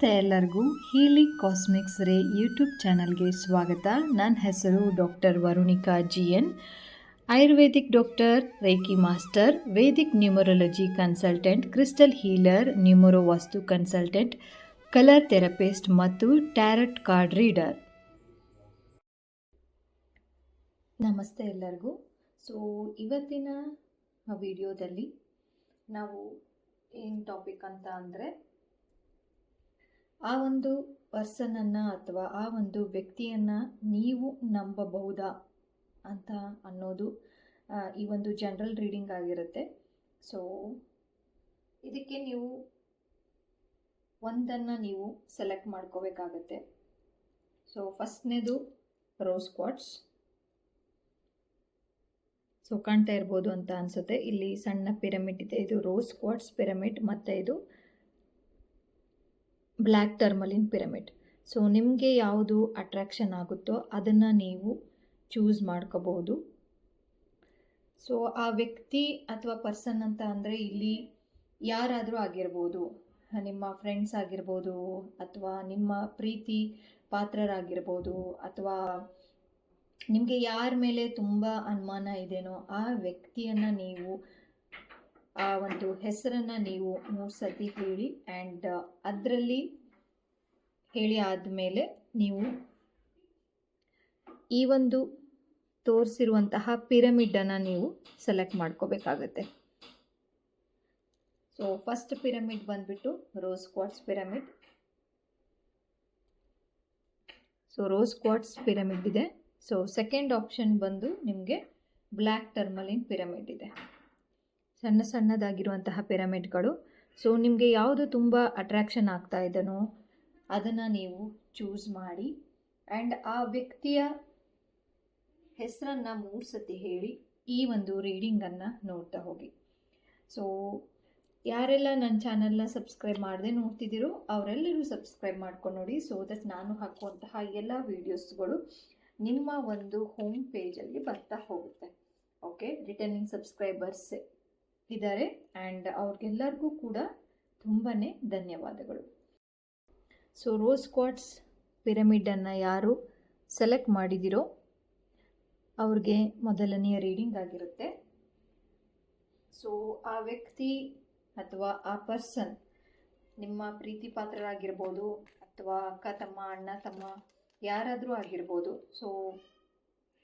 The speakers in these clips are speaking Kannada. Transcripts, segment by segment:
ನಮಸ್ತೆ ಎಲ್ಲರಿಗೂ. ಹೀಲಿಂಗ್ ಕಾಸ್ಮಿಕ್ಸ್ ರೇ ಯೂಟ್ಯೂಬ್ ಚಾನಲ್ಗೆ ಸ್ವಾಗತ. ನನ್ನ ಹೆಸರು doctor Varunika GN, Ayurvedic doctor, reiki master, Vedic numerology consultant, crystal healer, numero vastu consultant, colour therapist ಮತ್ತು ಟ್ಯಾರಟ್ ಕಾರ್ಡ್ ರೀಡರ್. ನಮಸ್ತೆ ಎಲ್ಲರಿಗೂ. ಸೊ ಇವತ್ತಿನ ವಿಡಿಯೋದಲ್ಲಿ ನಾವು ಏನು ಟಾಪಿಕ್ ಅಂತ ಅಂದರೆ, ಆ ಒಂದು ಪರ್ಸನನ್ನು ಅಥವಾ ಆ ಒಂದು ವ್ಯಕ್ತಿಯನ್ನು ನೀವು ನಂಬಬಹುದಾ ಅಂತ ಅನ್ನೋದು ಈ ಒಂದು ಜನರಲ್ ರೀಡಿಂಗ್ ಆಗಿರುತ್ತೆ. ಸೊ ಇದಕ್ಕೆ ನೀವು ಒಂದನ್ನು ನೀವು ಸೆಲೆಕ್ಟ್ ಮಾಡ್ಕೋಬೇಕಾಗತ್ತೆ. ಸೊ ಫಸ್ಟ್ನೇದು ರೋಸ್ ಕ್ವಾರ್ಟ್ಸ್. ಸೊ ಕಾಣ್ತಾ ಇರ್ಬೋದು ಅಂತ ಅನಿಸುತ್ತೆ, ಇಲ್ಲಿ ಸಣ್ಣ ಪಿರಮಿಡ್ ಇದೆ. ಇದು ರೋಸ್ ಕ್ವಾರ್ಟ್ಸ್ ಪಿರಮಿಡ್ ಮತ್ತು ಇದು ಬ್ಲ್ಯಾಕ್ ಟರ್ಮಲಿನ್ ಪಿರಮಿಡ್. ಸೊ ನಿಮಗೆ ಯಾವುದು ಅಟ್ರಾಕ್ಷನ್ ಆಗುತ್ತೋ ಅದನ್ನು ನೀವು ಚೂಸ್ ಮಾಡ್ಕೋಬಹುದು. ಸೊ ಆ ವ್ಯಕ್ತಿ ಅಥವಾ ಪರ್ಸನ್ ಅಂತ ಅಂದರೆ ಇಲ್ಲಿ ಯಾರಾದರೂ ಆಗಿರ್ಬೋದು, ನಿಮ್ಮ ಫ್ರೆಂಡ್ಸ್ ಆಗಿರ್ಬೋದು, ಅಥವಾ ನಿಮ್ಮ ಪ್ರೀತಿ ಪಾತ್ರರಾಗಿರ್ಬೋದು, ಅಥವಾ ನಿಮಗೆ ಯಾರ ಮೇಲೆ ತುಂಬ ಅನುಮಾನ ಇದೆಯೋ ಆ ವ್ಯಕ್ತಿಯನ್ನು ನೀವು ಆ ಒಂದು ಹೆಸರನ್ನು ನೀವು 3 ಸತಿ ಹೇಳಿ, ಆ್ಯಂಡ್ ಅದರಲ್ಲಿ ಹೇಳಿ ಆದಮೇಲೆ ನೀವು ಈ ಒಂದು ತೋರಿಸಿರುವಂತಹ ಪಿರಮಿಡನ್ನು ನೀವು ಸೆಲೆಕ್ಟ್ ಮಾಡ್ಕೋಬೇಕಾಗತ್ತೆ. ಸೊ ಫಸ್ಟ್ ಪಿರಮಿಡ್ ಬಂದ್ಬಿಟ್ಟು rose quartz pyramid. So rose quartz pyramid ಇದೆ. ಸೊ ಸೆಕೆಂಡ್ ಆಪ್ಷನ್ ಬಂದು ನಿಮಗೆ ಬ್ಲ್ಯಾಕ್ ಟರ್ಮಲಿನ್ ಪಿರಮಿಡ್ ಇದೆ. ಸಣ್ಣ ಸಣ್ಣದಾಗಿರುವಂತಹ ಪಿರಮಿಡ್ಗಳು. ಸೊ ನಿಮಗೆ ಯಾವುದು ತುಂಬ ಅಟ್ರಾಕ್ಷನ್ ಆಗ್ತಾ ಇದೆನೋ ಅದನ್ನು ನೀವು ಚೂಸ್ ಮಾಡಿ, ಆ್ಯಂಡ್ ಆ ವ್ಯಕ್ತಿಯ ಹೆಸರನ್ನು 3 ಸತಿ ಹೇಳಿ ಈ ಒಂದು ರೀಡಿಂಗನ್ನು ನೋಡ್ತಾ ಹೋಗಿ. ಸೊ ಯಾರೆಲ್ಲ ನನ್ನ ಚಾನಲ್ನ ಸಬ್ಸ್ಕ್ರೈಬ್ ಮಾಡದೆ ನೋಡ್ತಿದ್ದೀರೋ ಅವರೆಲ್ಲರೂ ಸಬ್ಸ್ಕ್ರೈಬ್ ಮಾಡ್ಕೊಂಡು ನೋಡಿ. ಸೊ ದಟ್ ನಾನು ಹಾಕುವಂತಹ ಎಲ್ಲ ವೀಡಿಯೋಸ್ಗಳು ನಿಮ್ಮ ಒಂದು ಹೋಮ್ ಪೇಜಲ್ಲಿ ಬರ್ತಾ ಹೋಗುತ್ತೆ. ಓಕೆ, ರಿಟರ್ನಿಂಗ್ ಸಬ್ಸ್ಕ್ರೈಬರ್ಸ್ ಇದ್ದಾರೆ, ಆ್ಯಂಡ್ ಅವ್ರಿಗೆಲ್ಲರಿಗೂ ಕೂಡ ತುಂಬಾ ಧನ್ಯವಾದಗಳು. ಸೊ ರೋಸ್ ಕ್ವಾರ್ಟ್ಸ್ ಪಿರಮಿಡನ್ನು ಯಾರು ಸೆಲೆಕ್ಟ್ ಮಾಡಿದಿರೋ ಅವ್ರಿಗೆ ಮೊದಲನೆಯ ರೀಡಿಂಗ್ ಆಗಿರುತ್ತೆ. ಸೊ ಆ ವ್ಯಕ್ತಿ ಅಥವಾ ಆ ಪರ್ಸನ್ ನಿಮ್ಮ ಪ್ರೀತಿ ಪಾತ್ರರಾಗಿರ್ಬೋದು, ಅಥವಾ ಅಕ್ಕ ತಮ್ಮ, ಅಣ್ಣ ತಮ್ಮ, ಯಾರಾದರೂ ಆಗಿರ್ಬೋದು. ಸೊ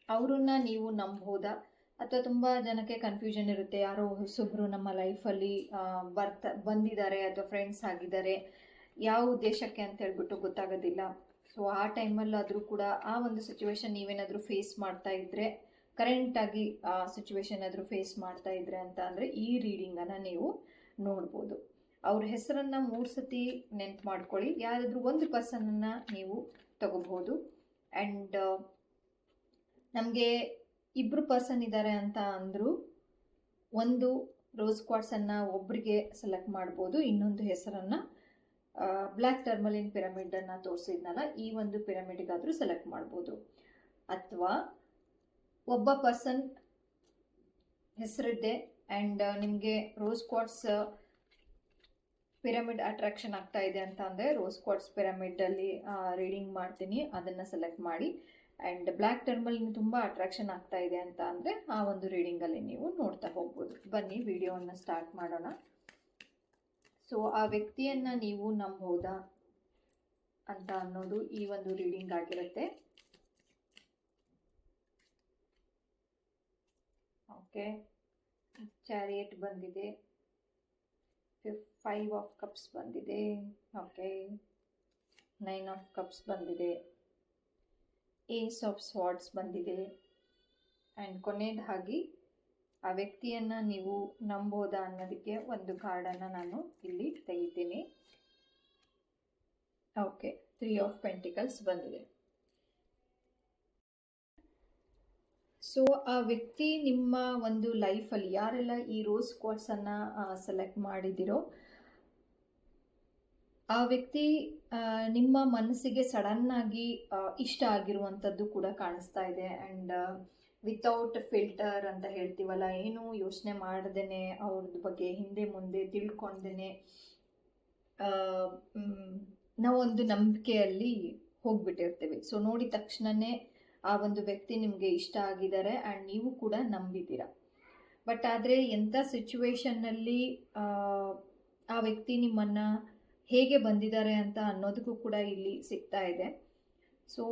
ಅವರನ್ನು ನೀವು ನಂಬೋದಾ? ಅಥವಾ ತುಂಬ ಜನಕ್ಕೆ ಕನ್ಫ್ಯೂಷನ್ ಇರುತ್ತೆ, ಯಾರೋ ಹೊಸೊಬ್ಬರು ನಮ್ಮ ಲೈಫಲ್ಲಿ ಬಂದಿದ್ದಾರೆ ಅಥವಾ ಫ್ರೆಂಡ್ಸ್ ಆಗಿದ್ದಾರೆ, ಯಾವ ಉದ್ದೇಶಕ್ಕೆ ಅಂತ ಹೇಳ್ಬಿಟ್ಟು ಗೊತ್ತಾಗೋದಿಲ್ಲ. ಸೊ ಆ ಟೈಮಲ್ಲಾದರೂ ಕೂಡ ಆ ಒಂದು ಸಿಚುವೇಶನ್ ನೀವೇನಾದರೂ ಫೇಸ್ ಮಾಡ್ತಾ ಇದ್ದರೆ, ಕರೆಂಟಾಗಿ ಆ ಸಿಚುವೇಶನ್ ಆದರೂ ಫೇಸ್ ಮಾಡ್ತಾ ಇದ್ರೆ ಅಂತ ಅಂದರೆ ಈ ರೀಡಿಂಗನ್ನು ನೀವು ನೋಡ್ಬೋದು. ಅವ್ರ ಹೆಸರನ್ನು 3 ಸತಿ ನೆನ್ಪು ಮಾಡ್ಕೊಳ್ಳಿ. ಯಾರಾದರೂ ಒಂದು ಪರ್ಸನನ್ನು ನೀವು ತಗೋಬಹುದು. ಆ್ಯಂಡ್ ನಮಗೆ 2 ಪರ್ಸನ್ ಇದ್ದಾರೆ ಅಂತ ಅಂದರೂ ಒಂದು ರೋಸ್ ಕ್ವಾರ್ಟ್ಸನ್ನು ಒಬ್ಬರಿಗೆ ಸೆಲೆಕ್ಟ್ ಮಾಡ್ಬೋದು, ಇನ್ನೊಂದು ಹೆಸರನ್ನು ಬ್ಲ್ಯಾಕ್ ಟರ್ಮಲಿನ್ ಪಿರಮಿಡನ್ನು ತೋರಿಸಿದ್ನಲ್ಲ ಈ ಒಂದು ಪಿರಮಿಡ್ಗಾದರೂ ಸೆಲೆಕ್ಟ್ ಮಾಡ್ಬೋದು. ಅಥವಾ ಒಬ್ಬ ಪರ್ಸನ್ ಹೆಸರಿದೆ ಆ್ಯಂಡ್ ನಿಮಗೆ ರೋಸ್ ಕ್ವಾರ್ಟ್ಸ್ ಪಿರಮಿಡ್ ಅಟ್ರಾಕ್ಷನ್ ಆಗ್ತಾ ಇದೆ ಅಂತ ಅಂದರೆ ರೋಸ್ ಕ್ವಾರ್ಟ್ಸ್ ಪಿರಮಿಡಲ್ಲಿ ರೀಡಿಂಗ್ ಮಾಡ್ತೀನಿ, ಅದನ್ನು ಸೆಲೆಕ್ಟ್ ಮಾಡಿ. ಆ್ಯಂಡ್ ಬ್ಲ್ಯಾಕ್ ಟರ್ಮಲಿನ್ ತುಂಬ ಅಟ್ರಾಕ್ಷನ್ ಆಗ್ತಾ ಇದೆ ಅಂತ ಅಂದರೆ ಆ ಒಂದು ರೀಡಿಂಗಲ್ಲಿ ನೀವು ನೋಡ್ತಾ ಹೋಗ್ಬೋದು. ಬನ್ನಿ ವಿಡಿಯೋವನ್ನು ಸ್ಟಾರ್ಟ್ ಮಾಡೋಣ. ಸೊ ಆ ವ್ಯಕ್ತಿಯನ್ನು ನೀವು ನಂಬೋದಾ ಅಂತ ಅನ್ನೋದು ಈ ಒಂದು ರೀಡಿಂಗ್ ಆಗಿರುತ್ತೆ. ಓಕೆ, ಚಾರಿಯಟ್ ಬಂದಿದೆ, 5 ಆಫ್ ಕಪ್ಸ್ ಬಂದಿದೆ, ಓಕೆ, 9 ಆಫ್ ಕಪ್ಸ್ ಬಂದಿದೆ, ಏಸ್ ಆಫ್ ಸ್ವಾರ್ಡ್ಸ್ ಬಂದಿದೆ, ಆ್ಯಂಡ್ ಕೊನೆಯದಾಗಿ ಆ ವ್ಯಕ್ತಿಯನ್ನು ನೀವು ನಂಬೋದಾ ಅನ್ನೋದಕ್ಕೆ ಒಂದು ಕಾರ್ಡನ್ನು ನಾನು ಇಲ್ಲಿ ತೆಗಿತೀನಿ. ಓಕೆ, 3 ಆಫ್ ಪೆಂಟಿಕಲ್ಸ್ ಬಂದಿದೆ. ಸೊ ಆ ವ್ಯಕ್ತಿ ನಿಮ್ಮ ಒಂದು ಲೈಫಲ್ಲಿ ಯಾರೆಲ್ಲ ಈ ರೋಸ್ ಕ್ವಾರ್ಟ್ಸನ್ನು ಸೆಲೆಕ್ಟ್ ಮಾಡಿದಿರೋ ಆ ವ್ಯಕ್ತಿ ನಿಮ್ಮ ಮನಸ್ಸಿಗೆ ಸಡನ್ನಾಗಿ ಇಷ್ಟ ಆಗಿರುವಂಥದ್ದು ಕೂಡ ಕಾಣಿಸ್ತಾ ಇದೆ. ಆ್ಯಂಡ್ ವಿತೌಟ್ ಫಿಲ್ಟರ್ ಅಂತ ಹೇಳ್ತೀವಲ್ಲ, ಏನೂ ಯೋಚನೆ ಮಾಡ್ದೇ ಅವ್ರದ್ದು ಬಗ್ಗೆ ಹಿಂದೆ ಮುಂದೆ ತಿಳ್ಕೊಂಡೇ ನಾವೊಂದು ನಂಬಿಕೆಯಲ್ಲಿ ಹೋಗ್ಬಿಟ್ಟಿರ್ತೀವಿ. ಸೊ ನೋಡಿದ ತಕ್ಷಣನೇ ಆ ಒಂದು ವ್ಯಕ್ತಿ ನಿಮಗೆ ಇಷ್ಟ ಆಗಿದ್ದಾರೆ ಆ್ಯಂಡ್ ನೀವು ಕೂಡ ನಂಬಿದ್ದೀರ. ಬಟ್ ಆದರೆ ಎಂಥ ಸಿಚುವೇಶನ್ನಲ್ಲಿ ಆ ವ್ಯಕ್ತಿ ನಿಮ್ಮನ್ನು ಹೇಗೆ ಬಂದಿದ್ದಾರೆ ಅಂತ ಅನ್ನೋದಕ್ಕೂ ಕೂಡ ಇಲ್ಲಿ ಸಿಗ್ತಾ ಇದೆ. ಸೊ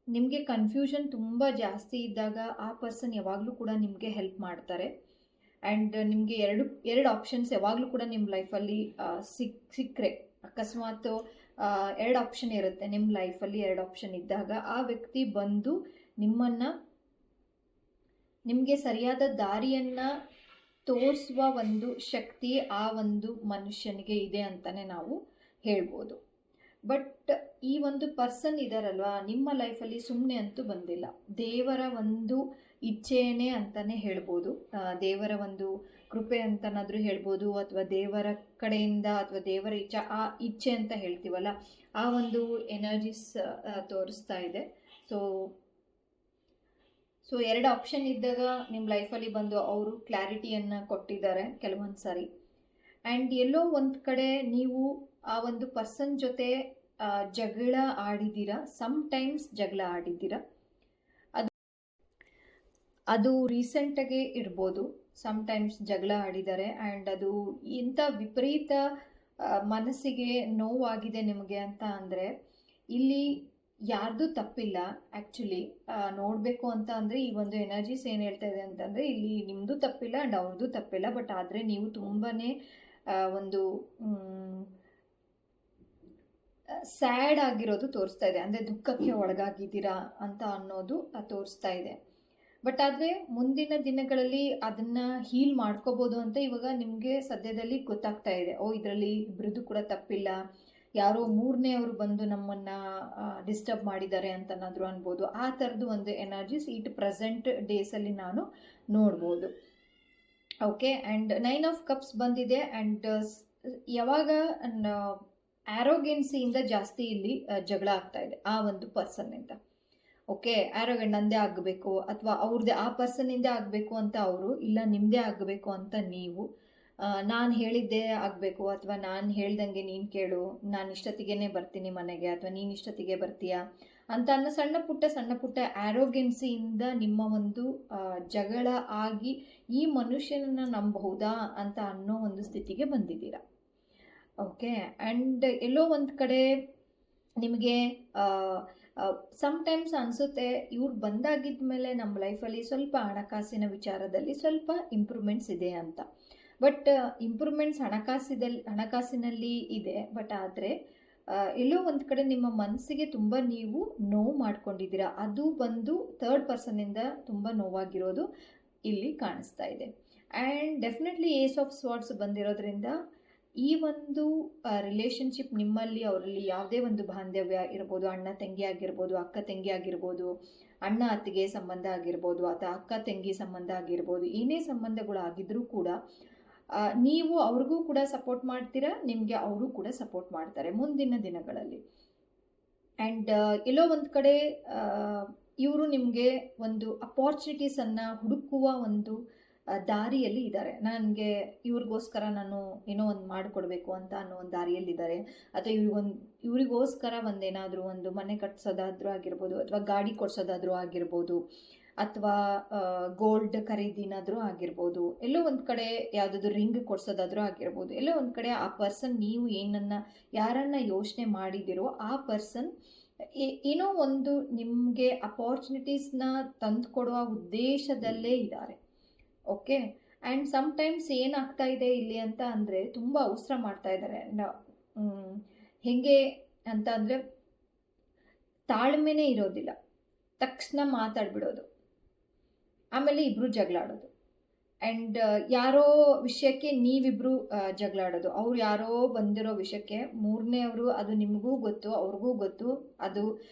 ನಿಮಗೆ ಕನ್ಫ್ಯೂಷನ್ ತುಂಬ ಜಾಸ್ತಿ ಇದ್ದಾಗ ಆ ಪರ್ಸನ್ ಯಾವಾಗಲೂ ಕೂಡ ನಿಮಗೆ ಹೆಲ್ಪ್ ಮಾಡ್ತಾರೆ. ಆ್ಯಂಡ್ ನಿಮಗೆ ಎರಡು ಆಪ್ಷನ್ಸ್ ಯಾವಾಗಲೂ ಕೂಡ ನಿಮ್ಮ ಲೈಫಲ್ಲಿ ಸಿಕ್ಕರೆ, ಅಕಸ್ಮಾತ್ 2 ಆಪ್ಷನ್ ಇರುತ್ತೆ ನಿಮ್ಮ ಲೈಫಲ್ಲಿ. 2 ಆಪ್ಷನ್ ಇದ್ದಾಗ ಆ ವ್ಯಕ್ತಿ ಬಂದು ನಿಮಗೆ ಸರಿಯಾದ ದಾರಿಯನ್ನು ತೋರಿಸುವ ಒಂದು ಶಕ್ತಿ ಆ ಒಂದು ಮನುಷ್ಯನಿಗೆ ಇದೆ ಅಂತಲೇ ನಾವು ಹೇಳ್ಬೋದು. ಬಟ್ ಈ ಒಂದು ಪರ್ಸನ್ ಇದಾರಲ್ವಾ ನಿಮ್ಮ ಲೈಫಲ್ಲಿ ಸುಮ್ಮನೆ ಅಂತೂ ಬಂದಿಲ್ಲ. ದೇವರ ಒಂದು ಇಚ್ಛೆಯೇ ಅಂತಲೇ ಹೇಳ್ಬೋದು, ದೇವರ ಒಂದು ಕೃಪೆ ಅಂತನಾದರೂ ಹೇಳ್ಬೋದು, ಅಥವಾ ದೇವರ ಕಡೆಯಿಂದ ಅಥವಾ ದೇವರ ಇಚ್ಛೆ ಅಂತ ಹೇಳ್ತೀವಲ್ಲ, ಆ ಒಂದು ಎನರ್ಜೀಸ್ ತೋರಿಸ್ತಾ ಇದೆ. ಸೊ 2 ಆಪ್ಷನ್ ಇದ್ದಾಗ ನಿಮ್ಮ ಲೈಫಲ್ಲಿ ಬಂದು ಅವರು ಕ್ಲಾರಿಟಿಯನ್ನು ಕೊಟ್ಟಿದ್ದಾರೆ ಕೆಲವೊಂದು ಸಾರಿ. ಆ್ಯಂಡ್ ಎಲ್ಲೋ ಒಂದು ಕಡೆ ನೀವು ಆ ಒಂದು ಪರ್ಸನ್ ಜೊತೆ ಜಗಳ ಆಡಿದ್ದೀರಾ, ಸಮ್ಟೈಮ್ಸ್ ಜಗಳ ಆಡಿದ್ದೀರಾ. ಅದು ರೀಸೆಂಟಾಗೆ ಇರ್ಬೋದು, ಸಮ್ಟೈಮ್ಸ್ ಜಗಳ ಆಡಿದ್ದಾರೆ. ಆ್ಯಂಡ್ ಅದು ಇಂಥ ವಿಪರೀತ ಮನಸ್ಸಿಗೆ ನೋವಾಗಿದೆ ನಿಮಗೆ ಅಂತ ಅಂದರೆ ಇಲ್ಲಿ ಯಾರ್ದು ತಪ್ಪಿಲ್ಲ. ಆ್ಯಕ್ಚುಲಿ ನೋಡಬೇಕು ಅಂತ ಅಂದರೆ ಈ ಒಂದು ಎನರ್ಜೀಸ್ ಏನು ಹೇಳ್ತಾ ಇದೆ ಅಂತಂದರೆ ಇಲ್ಲಿ ನಿಮ್ಮದು ತಪ್ಪಿಲ್ಲ ಆ್ಯಂಡ್ ಅವ್ರದ್ದು ತಪ್ಪಿಲ್ಲ. ಬಟ್ ಆದರೆ ನೀವು ತುಂಬಾ ಒಂದು ಸ್ಯಾಡ್ ಆಗಿರೋದು ತೋರಿಸ್ತಾ ಇದೆ, ಅಂದರೆ ದುಃಖಕ್ಕೆ ಒಳಗಾಗಿದ್ದೀರಾ ಅಂತ ಅನ್ನೋದು ತೋರಿಸ್ತಾ ಇದೆ. ಬಟ್ ಆದರೆ ಮುಂದಿನ ದಿನಗಳಲ್ಲಿ ಅದನ್ನು ಹೀಲ್ ಮಾಡ್ಕೋಬೋದು ಅಂತ ಇವಾಗ ನಿಮಗೆ ಸದ್ಯದಲ್ಲಿ ಗೊತ್ತಾಗ್ತಾ ಇದೆ. ಇದರಲ್ಲಿ ಇಬ್ಬರದ್ದು ಕೂಡ ತಪ್ಪಿಲ್ಲ, ಯಾರೋ 3ನೇಯವರು ಬಂದು ನಮ್ಮನ್ನು ಡಿಸ್ಟರ್ಬ್ ಮಾಡಿದ್ದಾರೆ ಅಂತನಾದರೂ ಅನ್ಬೋದು. ಆ ಥರದ್ದು ಒಂದು ಎನರ್ಜೀಸ್ ಪ್ರೆಸೆಂಟ್ ಡೇಸಲ್ಲಿ ನಾನು ನೋಡ್ಬೋದು. ಓಕೆ, ಆ್ಯಂಡ್ 9 ಆಫ್ ಕಪ್ಸ್ ಬಂದಿದೆ. ಆ್ಯಂಡ್ ಯಾವಾಗ ಆರೋಗೆನ್ಸಿಯಿಂದ ಜಾಸ್ತಿ ಇಲ್ಲಿ ಜಗಳ ಆಗ್ತಾ ಇದೆ ಆ ಒಂದು ಪರ್ಸನ್ನಿಂದ. ಓಕೆ, ಆರೋಗೆಂಟ್ ನಂದೇ ಆಗಬೇಕು ಅಥವಾ ಅವ್ರದ್ದೇ ಆ ಪರ್ಸನ್ನಿಂದೇ ಆಗಬೇಕು ಅಂತ ಅವರು, ಇಲ್ಲ ನಿಮ್ಮದೇ ಆಗಬೇಕು ಅಂತ ನೀವು, ನಾನು ಹೇಳಿದ್ದೇ ಆಗಬೇಕು ಅಥವಾ ನಾನು ಹೇಳ್ದಂಗೆ ನೀನು ಕೇಳು, ನಾನು ಇಷ್ಟೊತ್ತಿಗೆ ಬರ್ತೀನಿ ಮನೆಗೆ ಅಥವಾ ನೀನು ಇಷ್ಟೊತ್ತಿಗೆ ಬರ್ತೀಯಾ ಅಂತ ಅನ್ನೋ ಸಣ್ಣ ಪುಟ್ಟ ಆರೋಗೆನ್ಸಿಯಿಂದ ನಿಮ್ಮ ಒಂದು ಜಗಳ ಆಗಿ ಈ ಮನುಷ್ಯನನ್ನು ನಂಬಬಹುದಾ ಅಂತ ಅನ್ನೋ ಒಂದು ಸ್ಥಿತಿಗೆ ಬಂದಿದ್ದೀರಾ. ಓಕೆ, ಆ್ಯಂಡ್ ಎಲ್ಲೋ ಒಂದು ಕಡೆ ನಿಮಗೆ ಸಮ್ಟೈಮ್ಸ್ ಅನಿಸುತ್ತೆ ಇವ್ರು ಬಂದಾಗಿದ್ದ ಮೇಲೆ ನಮ್ಮ ಲೈಫಲ್ಲಿ ಸ್ವಲ್ಪ ಹಣಕಾಸಿನ ವಿಚಾರದಲ್ಲಿ ಸ್ವಲ್ಪ ಇಂಪ್ರೂವ್ಮೆಂಟ್ಸ್ ಇದೆ ಅಂತ. ಬಟ್ ಇಂಪ್ರೂವ್ಮೆಂಟ್ಸ್ ಹಣಕಾಸಿನಲ್ಲಿ ಇದೆ. ಬಟ್ ಆದರೆ ಎಲ್ಲೋ ಒಂದು ಕಡೆ ನಿಮ್ಮ ಮನಸ್ಸಿಗೆ ತುಂಬ ನೀವು ನೋವು ಮಾಡ್ಕೊಂಡಿದ್ದೀರಾ. ಅದು ಬಂದು 3rd ಪರ್ಸನ್ನಿಂದ ತುಂಬ ನೋವಾಗಿರೋದು ಇಲ್ಲಿ ಕಾಣಿಸ್ತಾ ಇದೆ. ಆ್ಯಂಡ್ ಡೆಫಿನೆಟ್ಲಿ ಏಸ್ ಆಫ್ ಸ್ವಾರ್ಡ್ಸ್ ಬಂದಿರೋದ್ರಿಂದ ಈ ಒಂದು ರಿಲೇಷನ್ಶಿಪ್ ನಿಮ್ಮಲ್ಲಿ ಅವರಲ್ಲಿ ಯಾವುದೇ ಒಂದು ಬಾಂಧವ್ಯ ಇರ್ಬೋದು, ಅಣ್ಣ ತಂಗಿ ಆಗಿರ್ಬೋದು, ಅಕ್ಕ ತಂಗಿ ಆಗಿರ್ಬೋದು, ಅಣ್ಣ ಅತ್ತಿಗೆ ಸಂಬಂಧ ಆಗಿರ್ಬೋದು ಅಥವಾ ಅಕ್ಕ ತಂಗಿ ಸಂಬಂಧ ಆಗಿರ್ಬೋದು, ಏನೇ ಸಂಬಂಧಗಳಾಗಿದ್ರೂ ಕೂಡ ನೀವು ಅವ್ರಿಗೂ ಕೂಡ ಸಪೋರ್ಟ್ ಮಾಡ್ತೀರಾ, ನಿಮಗೆ ಅವರು ಕೂಡ ಸಪೋರ್ಟ್ ಮಾಡ್ತಾರೆ ಮುಂದಿನ ದಿನಗಳಲ್ಲಿ. ಆ್ಯಂಡ್ ಎಲ್ಲೋ ಒಂದು ಕಡೆ ಇವರು ನಿಮಗೆ ಒಂದು ಅಪಾರ್ಚುನಿಟೀಸನ್ನು ಹುಡುಕುವ ಒಂದು ದಾರಿಯಲ್ಲಿ ಇದ್ದಾರೆ. ನನಗೆ ಇವ್ರಿಗೋಸ್ಕರ ನಾನು ಏನೋ ಒಂದು ಮಾಡಿಕೊಡ್ಬೇಕು ಅಂತ ಅನ್ನೋ ಒಂದು ದಾರಿಯಲ್ಲಿದ್ದಾರೆ. ಅಥವಾ ಇವರಿಗೋಸ್ಕರ ಒಂದೇನಾದರೂ ಒಂದು ಮನೆ ಕಟ್ಸೋದಾದರೂ ಆಗಿರ್ಬೋದು, ಅಥವಾ ಗಾಡಿ ಕೊಡ್ಸೋದಾದರೂ ಆಗಿರ್ಬೋದು, ಅಥವಾ ಗೋಲ್ಡ್ ಖರೀದಿನಾದರೂ ಆಗಿರ್ಬೋದು, ಎಲ್ಲೋ ಒಂದು ಕಡೆ ಯಾವುದಾದ್ರು ರಿಂಗ್ ಕೊಡ್ಸೋದಾದರೂ ಆಗಿರ್ಬೋದು. ಎಲ್ಲೋ ಒಂದು ಕಡೆ ಆ ಪರ್ಸನ್ ನೀವು ಯಾರನ್ನು ಯೋಚನೆ ಮಾಡಿದಿರೋ ಆ ಪರ್ಸನ್ ಏನೋ ಒಂದು ನಿಮಗೆ ಅಪಾರ್ಚುನಿಟೀಸ್ನ ತಂದು ಕೊಡುವ ಉದ್ದೇಶದಲ್ಲೇ ಇದ್ದಾರೆ. ಓಕೆ, ಆ್ಯಂಡ್ ಸಮ್ಟೈಮ್ಸ್ ಏನಾಗ್ತಾ ಇದೆ ಇಲ್ಲಿ ಅಂತ ಅಂದರೆ ತುಂಬ ಅವಸರ ಮಾಡ್ತಾ ಇದ್ದಾರೆ. ಹೇಗೆ ಅಂತ ಅಂದರೆ ತಾಳ್ಮೆನೇ ಇರೋದಿಲ್ಲ, ತಕ್ಷಣ ಮಾತಾಡ್ಬಿಡೋದು, ಆಮೇಲೆ ಇಬ್ಬರು ಜಗಳಾಡೋದು. ಆ್ಯಂಡ್ ಯಾರೋ ವಿಷಯಕ್ಕೆ ನೀವಿಬ್ಬರು ಜಗಳಾಡೋದು, ಅವ್ರು ಯಾರೋ ಬಂದಿರೋ ವಿಷಯಕ್ಕೆ 3ನೇಯವರು, ಅದು ನಿಮಗೂ ಗೊತ್ತು ಅವ್ರಿಗೂ ಗೊತ್ತು, ಅದು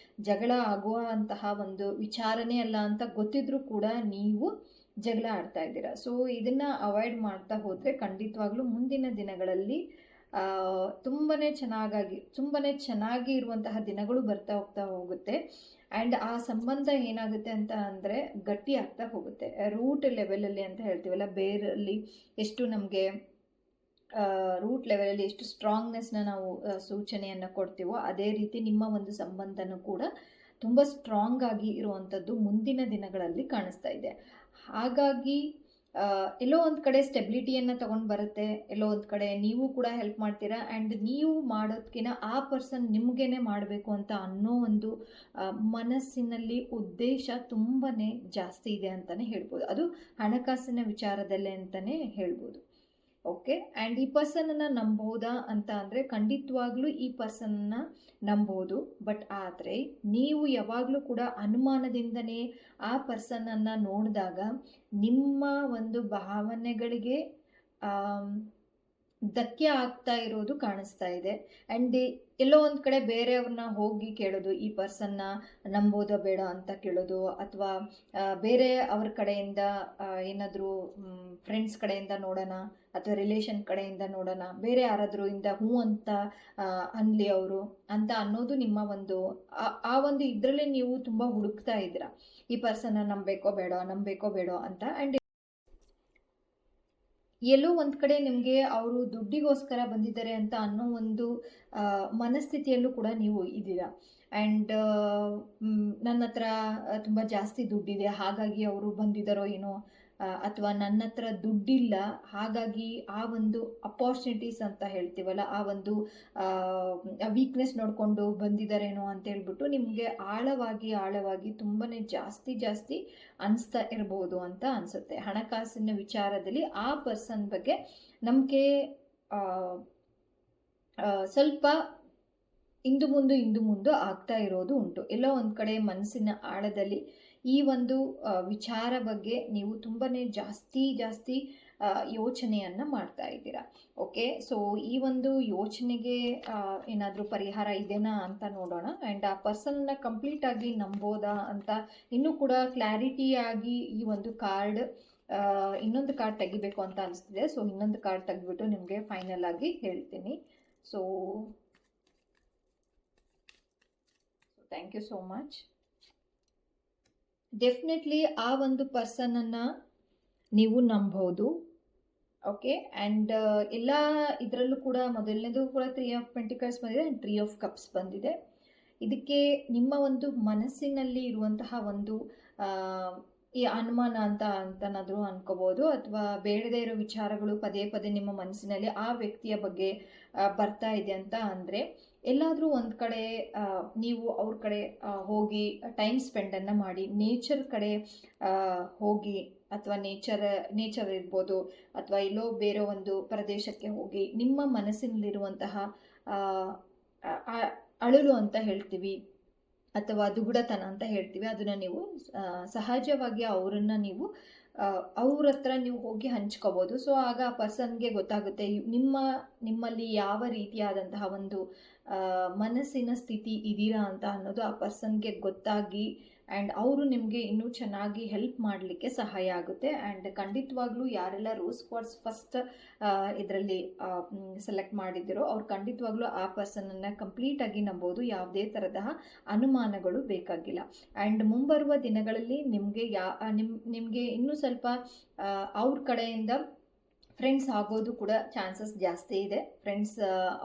ಜಗಳ ಆಗುವಂತಹ ಒಂದು ವಿಚಾರನೇ ಅಲ್ಲ ಅಂತ ಗೊತ್ತಿದ್ರೂ ಕೂಡ ನೀವು ಜಗಳ ಆಡ್ತಾ ಇದ್ದೀರಾ. ಸೊ ಇದನ್ನು ಅವಾಯ್ಡ್ ಮಾಡ್ತಾ ಹೋದರೆ ಖಂಡಿತವಾಗ್ಲೂ ಮುಂದಿನ ದಿನಗಳಲ್ಲಿ ತುಂಬಾ ಚೆನ್ನಾಗಿ ಇರುವಂತಹ ದಿನಗಳು ಬರ್ತಾ ಹೋಗುತ್ತೆ. ಆ್ಯಂಡ್ ಆ ಸಂಬಂಧ ಏನಾಗುತ್ತೆ ಅಂತ ಅಂದರೆ ಗಟ್ಟಿ ಆಗ್ತಾ ಹೋಗುತ್ತೆ. ರೂಟ್ ಲೆವೆಲಲ್ಲಿ ಅಂತ ಹೇಳ್ತೀವಲ್ಲ, ಬೇರಲ್ಲಿ ಎಷ್ಟು ನಮಗೆ ರೂಟ್ ಲೆವೆಲಲ್ಲಿ ಎಷ್ಟು ಸ್ಟ್ರಾಂಗ್ನೆಸ್ನ ನಾವು ಸೂಚನೆಯನ್ನು ಕೊಡ್ತೀವೋ ಅದೇ ರೀತಿ ನಿಮ್ಮ ಒಂದು ಸಂಬಂಧನೂ ಕೂಡ ತುಂಬ ಸ್ಟ್ರಾಂಗ್ ಆಗಿ ಇರುವಂಥದ್ದು ಮುಂದಿನ ದಿನಗಳಲ್ಲಿ ಕಾಣಿಸ್ತಾ ಇದೆ. ಹಾಗಾಗಿ ಎಲ್ಲೋ ಒಂದು ಕಡೆ ಸ್ಟೆಬಿಲಿಟಿಯನ್ನು ತೊಗೊಂಡು ಬರುತ್ತೆ, ಎಲ್ಲೋ ಒಂದು ಕಡೆ ನೀವು ಕೂಡ ಹೆಲ್ಪ್ ಮಾಡ್ತೀರಾ. ಆ್ಯಂಡ್ ನೀವು ಮಾಡೋದಕ್ಕಿಂತ ಆ ಪರ್ಸನ್ ನಿಮಗೇನೆ ಮಾಡಬೇಕು ಅಂತ ಅನ್ನೋ ಒಂದು ಮನಸ್ಸಿನಲ್ಲಿ ಉದ್ದೇಶ ತುಂಬಾ ಜಾಸ್ತಿ ಇದೆ ಅಂತಲೇ ಹೇಳ್ಬೋದು. ಅದು ಹಣಕಾಸಿನ ವಿಚಾರದಲ್ಲೇ ಅಂತಲೇ ಹೇಳ್ಬೋದು. ಓಕೆ, ಆ್ಯಂಡ್ ಈ ಪರ್ಸನನ್ನು ನಂಬೋದಾ ಅಂತ ಅಂದರೆ ಖಂಡಿತವಾಗ್ಲೂ ಈ ಪರ್ಸನನ್ನು ನಂಬೋದು. ಬಟ್ ಆದರೆ ನೀವು ಯಾವಾಗಲೂ ಕೂಡ ಅನುಮಾನದಿಂದನೇ ಆ ಪರ್ಸನನ್ನು ನೋಡಿದಾಗ ನಿಮ್ಮ ಒಂದು ಭಾವನೆಗಳಿಗೆ ಧಕ್ಕೆ ಆಗ್ತಾ ಇರೋದು ಕಾಣಿಸ್ತಾ ಇದೆ. ಆ್ಯಂಡ್ ಎಲ್ಲೋ ಒಂದು ಕಡೆ ಬೇರೆಯವ್ರನ್ನ ಹೋಗಿ ಕೇಳೋದು, ಈ ಪರ್ಸನ್ನ ನಂಬೋದ ಬೇಡ ಅಂತ ಕೇಳೋದು, ಅಥವಾ ಬೇರೆ ಅವ್ರ ಕಡೆಯಿಂದ ಏನಾದರೂ ಫ್ರೆಂಡ್ಸ್ ಕಡೆಯಿಂದ ನೋಡೋಣ ಅಥವಾ ರಿಲೇಷನ್ ಕಡೆಯಿಂದ ನೋಡೋಣ, ಬೇರೆ ಯಾರಾದರೂ ಇಂದ ಹ್ಞೂ ಅಂತ ಅನ್ಲಿ ಅವರು ಅಂತ ಅನ್ನೋದು ನಿಮ್ಮ ಒಂದು ಆ ಒಂದು ಇದರಲ್ಲೇ ನೀವು ತುಂಬ ಹುಡುಕ್ತಾ ಇದ್ದೀರಾ, ಈ ಪರ್ಸನ್ನ ನಂಬೇಕೋ ಬೇಡೋ ಅಂತ. ಆ್ಯಂಡ್ ಎಲ್ಲೋ ಒಂದು ಕಡೆ ನಿಮಗೆ ಅವರು ದುಡ್ಡಿಗೋಸ್ಕರ ಬಂದಿದ್ದಾರೆ ಅಂತ ಅನ್ನೋ ಒಂದು ಮನಸ್ಥಿತಿಯಲ್ಲೂ ಕೂಡ ನೀವು ಇದ್ದೀರಾ. ಆ್ಯಂಡ್ ನನ್ನ ಹತ್ರ ತುಂಬ ಜಾಸ್ತಿ ದುಡ್ಡಿದೆ ಹಾಗಾಗಿ ಅವರು ಬಂದಿದ್ದಾರೋ ಏನೋ, ಅಥವಾ ನನ್ನ ಹತ್ರ ದುಡ್ಡಿಲ್ಲ ಹಾಗಾಗಿ ಆ ಒಂದು ಅಪಾರ್ಚುನಿಟೀಸ್ ಅಂತ ಹೇಳ್ತೀವಲ್ಲ, ಆ ಒಂದು ವೀಕ್ನೆಸ್ ನೋಡಿಕೊಂಡು ಬಂದಿದ್ದಾರೇನೋ ಅಂತ ಹೇಳ್ಬಿಟ್ಟು ನಿಮಗೆ ಆಳವಾಗಿ ತುಂಬಾ ಜಾಸ್ತಿ ಅನಿಸ್ತಾ ಇರ್ಬೋದು ಅಂತ ಅನಿಸುತ್ತೆ. ಹಣಕಾಸಿನ ವಿಚಾರದಲ್ಲಿ ಆ ಪರ್ಸನ್ ಬಗ್ಗೆ ನಮಗೆ ಸ್ವಲ್ಪ ಇಂದು ಮುಂದು ಆಗ್ತಾ ಇರೋದು ಉಂಟು. ಎಲ್ಲೋ ಒಂದು ಕಡೆ ಮನಸ್ಸಿನ ಆಳದಲ್ಲಿ ಈ ಒಂದು ವಿಚಾರ ಬಗ್ಗೆ ನೀವು ತುಂಬಾ ಜಾಸ್ತಿ ಯೋಚನೆಯನ್ನು ಮಾಡ್ತಾ ಇದ್ದೀರಾ. ಓಕೆ, ಸೊ ಈ ಒಂದು ಯೋಚನೆಗೆ ಏನಾದರೂ ಪರಿಹಾರ ಇದೆನಾ ಅಂತ ನೋಡೋಣ. ಆ್ಯಂಡ್ ಆ ಪರ್ಸನ್ನ ಕಂಪ್ಲೀಟಾಗಿ ನಂಬೋದಾ ಅಂತ ಇನ್ನೂ ಕೂಡ ಕ್ಲಾರಿಟಿಯಾಗಿ ಈ ಒಂದು ಕಾರ್ಡ್ ಇನ್ನೊಂದು ಕಾರ್ಡ್ ತೆಗಿಬೇಕು ಅಂತ ಅನಿಸ್ತಿದೆ. ಸೊ ಇನ್ನೊಂದು ಕಾರ್ಡ್ ತೆಗೆದ್ಬಿಟ್ಟು ನಿಮಗೆ ಫೈನಲ್ ಆಗಿ ಹೇಳ್ತೀನಿ. So thank you so much. Definitely ಆ ಒಂದು ಪರ್ಸನನ್ನು ನೀವು ನಂಬೋದು. ಓಕೆ, ಆ್ಯಂಡ್ ಎಲ್ಲ ಇದರಲ್ಲೂ ಕೂಡ ಮೊದಲನೇದು ಕೂಡ 3 ಆಫ್ ಪೆಂಟಿಕಲ್ಸ್ ಬಂದಿದೆ ಆ್ಯಂಡ್ 3 ಆಫ್ ಕಪ್ಸ್ ಬಂದಿದೆ. ಇದಕ್ಕೆ ನಿಮ್ಮ ಒಂದು ಮನಸ್ಸಿನಲ್ಲಿ ಇರುವಂತಹ ಒಂದು ಈ ಅನುಮಾನ ಅಂತನಾದರೂ ಅನ್ಕೋಬೋದು, ಅಥವಾ ಬೇಡದೇ ಇರೋ ವಿಚಾರಗಳು ಪದೇ ನಿಮ್ಮ ಮನಸ್ಸಿನಲ್ಲಿ ಆ ವ್ಯಕ್ತಿಯ ಬಗ್ಗೆ ಬರ್ತಾ ಇದೆ ಅಂತ ಅಂದರೆ ಎಲ್ಲಾದರೂ ಒಂದು ಕಡೆ ನೀವು ಅವ್ರ ಕಡೆ ಹೋಗಿ ಟೈಮ್ ಸ್ಪೆಂಡನ್ನು ಮಾಡಿ, ನೇಚರ್ ಕಡೆ ಹೋಗಿ, ಅಥವಾ ನೇಚರ್ ಇರ್ಬೋದು, ಅಥವಾ ಎಲ್ಲೋ ಬೇರೆ ಒಂದು ಪ್ರದೇಶಕ್ಕೆ ಹೋಗಿ ನಿಮ್ಮ ಮನಸ್ಸಿನಲ್ಲಿರುವಂತಹ ಅಳಲು ಅಂತ ಹೇಳ್ತೀವಿ ಅಥವಾ ದುಗುಡತನ ಅಂತ ಹೇಳ್ತೀವಿ, ಅದನ್ನು ನೀವು ಸಹಜವಾಗಿ ಅವರನ್ನು ನೀವು ಅವ್ರ ಹತ್ರ ನೀವು ಹೋಗಿ ಹಂಚ್ಕೋಬೋದು. ಸೊ ಆಗ ಆ ಪರ್ಸನ್ಗೆ ಗೊತ್ತಾಗುತ್ತೆ ನಿಮ್ಮಲ್ಲಿ ಯಾವ ರೀತಿಯಾದಂತಹ ಒಂದು ಮನಸ್ಸಿನ ಸ್ಥಿತಿ ಇದೀರಾ ಅಂತ ಅನ್ನೋದು ಆ ಪರ್ಸನ್ಗೆ ಗೊತ್ತಾಗಿ, ಆ್ಯಂಡ್ ಅವರು ನಿಮಗೆ ಇನ್ನೂ ಚೆನ್ನಾಗಿ ಹೆಲ್ಪ್ ಮಾಡಲಿಕ್ಕೆ ಸಹಾಯ ಆಗುತ್ತೆ. ಆ್ಯಂಡ್ ಖಂಡಿತವಾಗ್ಲೂ ಯಾರೆಲ್ಲ ರೋಸ್ ಕ್ವಾರ್ಟ್ಸ್ ಫಸ್ಟ್ ಇದರಲ್ಲಿ ಸೆಲೆಕ್ಟ್ ಮಾಡಿದ್ದೀರೋ ಅವ್ರು ಖಂಡಿತವಾಗ್ಲೂ ಆ ಪರ್ಸನನ್ನು ಕಂಪ್ಲೀಟಾಗಿ ನಂಬೋದು, ಯಾವುದೇ ಥರದ ಅನುಮಾನಗಳು ಬೇಕಾಗಿಲ್ಲ. ಆ್ಯಂಡ್ ಮುಂಬರುವ ದಿನಗಳಲ್ಲಿ ನಿಮಗೆ ಇನ್ನೂ ಸ್ವಲ್ಪ ಅವ್ರ ಕಡೆಯಿಂದ ಫ್ರೆಂಡ್ಸ್ ಆಗೋದು ಕೂಡ ಚಾನ್ಸಸ್ ಜಾಸ್ತಿ ಇದೆ. ಫ್ರೆಂಡ್ಸ್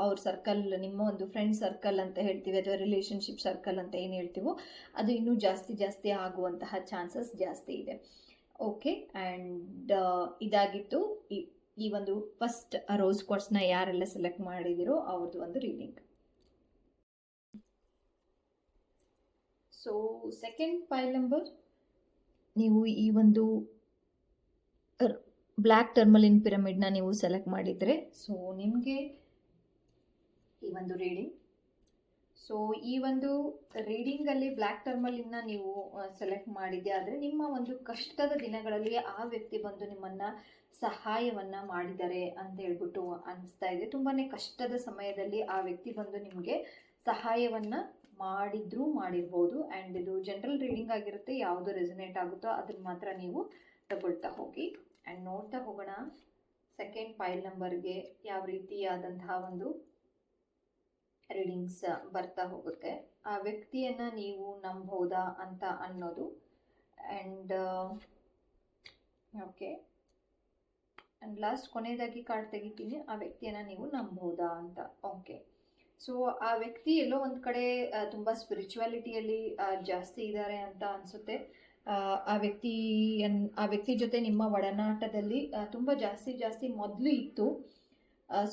ಅವ್ರ ಸರ್ಕಲ್, ನಿಮ್ಮ ಒಂದು ಫ್ರೆಂಡ್ ಸರ್ಕಲ್ ಅಂತ ಹೇಳ್ತೀವಿ ಅಥವಾ ರಿಲೇಷನ್ಶಿಪ್ ಸರ್ಕಲ್ ಅಂತ ಏನು ಹೇಳ್ತೀವೋ ಅದು ಇನ್ನೂ ಜಾಸ್ತಿ ಆಗುವಂತಹ ಚಾನ್ಸಸ್ ಜಾಸ್ತಿ ಇದೆ. ಓಕೆ, ಆ್ಯಂಡ್ ಇದಾಗಿತ್ತು ಈ ಒಂದು ಫಸ್ಟ್ ರೋಸ್ ಕ್ವಾರ್ಟ್ಸ್ನ ಯಾರೆಲ್ಲ ಸೆಲೆಕ್ಟ್ ಮಾಡಿದಿರೋ ಅವ್ರದ್ದು ಒಂದು ರೀಡಿಂಗ್. ಸೊ ಸೆಕೆಂಡ್ ಪೈಲ್ ನಂಬರ್, ನೀವು ಈ ಒಂದು ಬ್ಲ್ಯಾಕ್ ಟರ್ಮಲಿನ್ ಪಿರಮಿಡ್ನ ನೀವು ಸೆಲೆಕ್ಟ್ ಮಾಡಿದರೆ, ಸೊ ನಿಮಗೆ ಈ ಒಂದು ರೀಡಿಂಗ್. ಸೊ ಈ ಒಂದು ರೀಡಿಂಗಲ್ಲಿ ಬ್ಲ್ಯಾಕ್ ಟರ್ಮಲಿನ್ನ ನೀವು ಸೆಲೆಕ್ಟ್ ಮಾಡಿದ್ದೆ ಆದರೆ ನಿಮ್ಮ ಒಂದು ಕಷ್ಟದ ದಿನಗಳಲ್ಲಿ ಆ ವ್ಯಕ್ತಿ ಬಂದು ನಿಮ್ಮನ್ನು ಸಹಾಯವನ್ನು ಮಾಡಿದ್ದಾರೆ ಅಂತ ಹೇಳ್ಬಿಟ್ಟು ಅನಿಸ್ತಾ ಇದೆ. ತುಂಬಾ ಕಷ್ಟದ ಸಮಯದಲ್ಲಿ ಆ ವ್ಯಕ್ತಿ ಬಂದು ನಿಮಗೆ ಸಹಾಯವನ್ನು ಮಾಡಿರ್ಬೋದು. ಆ್ಯಂಡ್ ಇದು ಜನರಲ್ ರೀಡಿಂಗ್ ಆಗಿರುತ್ತೆ, ಯಾವುದು ರೆಸನೇಟ್ ಆಗುತ್ತೋ ಅದನ್ನು ಮಾತ್ರ ನೀವು ತಗೊಳ್ತಾ ಹೋಗಿ. ಆ್ಯಂಡ್ ನೋಡ್ತಾ ಹೋಗೋಣ ಸೆಕೆಂಡ್ ಪೈಲ್ ನಂಬರ್ಗೆ ಯಾವ ರೀತಿಯಾದಂತಹ ಒಂದು ರೀಡಿಂಗ್ಸ್ ಬರ್ತಾ ಹೋಗುತ್ತೆ. ಆ ವ್ಯಕ್ತಿಯನ್ನು ನೀವು ನಂಬೋದಾ ಅಂತ ಅನ್ನೋದು. ಆ್ಯಂಡ್ ಓಕೆ, ಆ್ಯಂಡ್ ಲಾಸ್ಟ್ ಕೊನೆಯದಾಗಿ ಕಾರ್ಡ್ ತೆಗಿತೀನಿ, ಆ ವ್ಯಕ್ತಿಯನ್ನು ನೀವು ನಂಬೋದಾ ಅಂತ. ಓಕೆ, ಸೊ ಆ ವ್ಯಕ್ತಿ ಎಲ್ಲೋ ಒಂದು ಕಡೆ ತುಂಬ ಸ್ಪಿರಿಚುವಾಲಿಟಿಯಲ್ಲಿ ಜಾಸ್ತಿ ಇದ್ದಾರೆ ಅಂತ ಅನಿಸುತ್ತೆ. ಆ ವ್ಯಕ್ತಿ ಜೊತೆ ನಿಮ್ಮ ಒಡನಾಟದಲ್ಲಿ ತುಂಬ ಜಾಸ್ತಿ ಮೊದಲು ಇತ್ತು.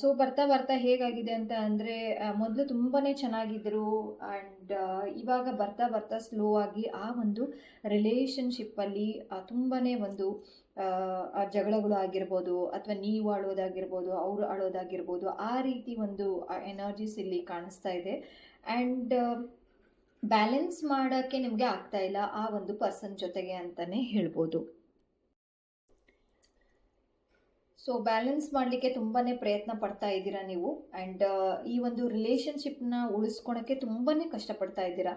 ಸೊ ಬರ್ತಾ ಬರ್ತಾ ಹೇಗಾಗಿದೆ ಅಂತ ಅಂದರೆ, ಮೊದಲು ತುಂಬಾ ಚೆನ್ನಾಗಿದ್ದರು ಆ್ಯಂಡ್ ಇವಾಗ ಬರ್ತಾ ಬರ್ತಾ ಸ್ಲೋ ಆಗಿ ಆ ಒಂದು ರಿಲೇಷನ್ಶಿಪ್ಪಲ್ಲಿ ತುಂಬಾ ಒಂದು ಜಗಳಗಳು ಆಗಿರ್ಬೋದು, ಅಥವಾ ನೀವು ಆಳೋದಾಗಿರ್ಬೋದು, ಅವರು ಆಳೋದಾಗಿರ್ಬೋದು, ಆ ರೀತಿ ಒಂದು ಎನರ್ಜೀಸ್ ಇಲ್ಲಿ ಕಾಣಿಸ್ತಾ ಇದೆ. ಆ್ಯಂಡ್ ಬ್ಯಾಲೆನ್ಸ್ ಮಾಡೋಕ್ಕೆ ನಿಮಗೆ ಆಗ್ತಾ ಇಲ್ಲ ಆ ಒಂದು ಪರ್ಸನ್ ಜೊತೆಗೆ ಅಂತಲೇ ಹೇಳ್ಬೋದು. ಸೊ ಬ್ಯಾಲೆನ್ಸ್ ಮಾಡಲಿಕ್ಕೆ ತುಂಬಾ ಪ್ರಯತ್ನ ಪಡ್ತಾ ಇದ್ದೀರಾ ನೀವು. ಆ್ಯಂಡ್ ಈ ಒಂದು ರಿಲೇಷನ್ಶಿಪ್ನ ಉಳಿಸ್ಕೊಳಕ್ಕೆ ತುಂಬಾ ಕಷ್ಟಪಡ್ತಾ ಇದ್ದೀರಾ.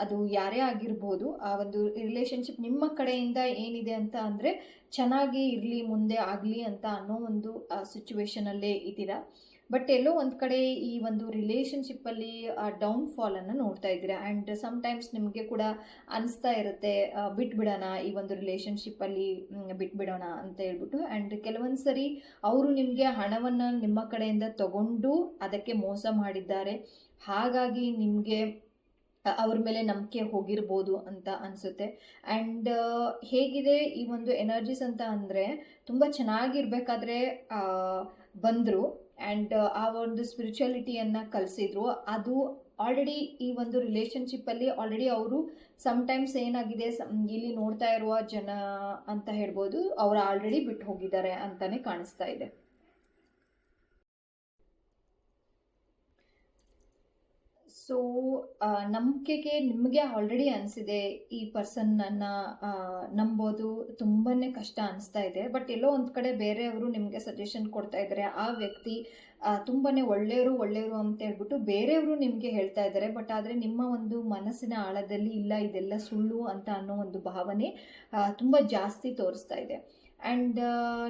ಅದು ಯಾರೇ ಆಗಿರ್ಬೋದು, ಆ ಒಂದು ರಿಲೇಷನ್ಶಿಪ್ ನಿಮ್ಮ ಕಡೆಯಿಂದ ಏನಿದೆ ಅಂತ ಅಂದರೆ ಚೆನ್ನಾಗಿ ಇರಲಿ, ಮುಂದೆ ಆಗಲಿ ಅಂತ ಅನ್ನೋ ಒಂದು ಸಿಚುವೇಶನಲ್ಲೇ ಇದ್ದೀರಾ. ಬಟ್ ಎಲ್ಲೋ ಒಂದು ಕಡೆ ಈ ಒಂದು ರಿಲೇಷನ್ಶಿಪ್ಪಲ್ಲಿ ಡೌನ್ಫಾಲನ್ನು ನೋಡ್ತಾ ಇದ್ದೀರಾ. ಆ್ಯಂಡ್ ಸಮ್ಟೈಮ್ಸ್ ನಿಮಗೆ ಕೂಡ ಅನಿಸ್ತಾ ಇರುತ್ತೆ ಬಿಟ್ಬಿಡೋಣ, ಈ ಒಂದು ರಿಲೇಷನ್ಶಿಪ್ಪಲ್ಲಿ ಬಿಟ್ಬಿಡೋಣ ಅಂತ ಹೇಳ್ಬಿಟ್ಟು. ಆ್ಯಂಡ್ ಕೆಲವೊಂದು ಸರಿ ಅವರು ನಿಮಗೆ ಹಣವನ್ನು ನಿಮ್ಮ ಕಡೆಯಿಂದ ತಗೊಂಡು ಅದಕ್ಕೆ ಮೋಸ ಮಾಡಿದ್ದಾರೆ, ಹಾಗಾಗಿ ನಿಮಗೆ ಅವ್ರ ಮೇಲೆ ನಂಬಿಕೆ ಹೋಗಿರ್ಬೋದು ಅಂತ ಅನಿಸುತ್ತೆ. ಆ್ಯಂಡ್ ಹೇಗಿದೆ ಈ ಒಂದು ಎನರ್ಜೀಸ್ ಅಂತ ಅಂದರೆ, ತುಂಬ ಚೆನ್ನಾಗಿರ್ಬೇಕಾದ್ರೆ ಬಂದರು ಆ್ಯಂಡ್ ಆ ಒಂದು ಸ್ಪಿರಿಚುಯಾಲಿಟಿಯನ್ನು ಕಲಿಸಿದ್ರು. ಅದು ಆಲ್ರೆಡಿ ಈ ಒಂದು ರಿಲೇಷನ್ಶಿಪ್ಪಲ್ಲಿ ಆಲ್ರೆಡಿ ಅವರು ಸಮ್ಟೈಮ್ಸ್ ಏನಾಗಿದೆ, ಇಲ್ಲಿ ನೋಡ್ತಾ ಇರುವ ಜನ ಅಂತ ಹೇಳ್ಬೋದು, ಅವರು ಆಲ್ರೆಡಿ ಬಿಟ್ಟು ಹೋಗಿದ್ದಾರೆ ಅಂತಲೇ ಕಾಣಿಸ್ತಾ ಇದೆ. ಸೊ ನಂಬಿಕೆಗೆ ನಿಮಗೆ ಆಲ್ರೆಡಿ ಅನಿಸಿದೆ ಈ ಪರ್ಸನ್ನನ್ನು ನಂಬೋದು ತುಂಬಾ ಕಷ್ಟ ಅನಿಸ್ತಾ ಇದೆ. ಬಟ್ ಎಲ್ಲೋ ಒಂದು ಕಡೆ ಬೇರೆಯವರು ನಿಮಗೆ ಸಜೆಷನ್ ಕೊಡ್ತಾ ಇದ್ದಾರೆ, ಆ ವ್ಯಕ್ತಿ ತುಂಬಾ ಒಳ್ಳೆಯವರು ಅಂತ ಹೇಳ್ಬಿಟ್ಟು ಬೇರೆಯವರು ನಿಮಗೆ ಹೇಳ್ತಾ ಇದ್ದಾರೆ. ಬಟ್ ಆದರೆ ನಿಮ್ಮ ಒಂದು ಮನಸ್ಸಿನ ಆಳದಲ್ಲಿ ಇಲ್ಲ, ಇದೆಲ್ಲ ಸುಳ್ಳು ಅಂತ ಅನ್ನೋ ಒಂದು ಭಾವನೆ ತುಂಬ ಜಾಸ್ತಿ ತೋರಿಸ್ತಾ ಇದೆ. ಆ್ಯಂಡ್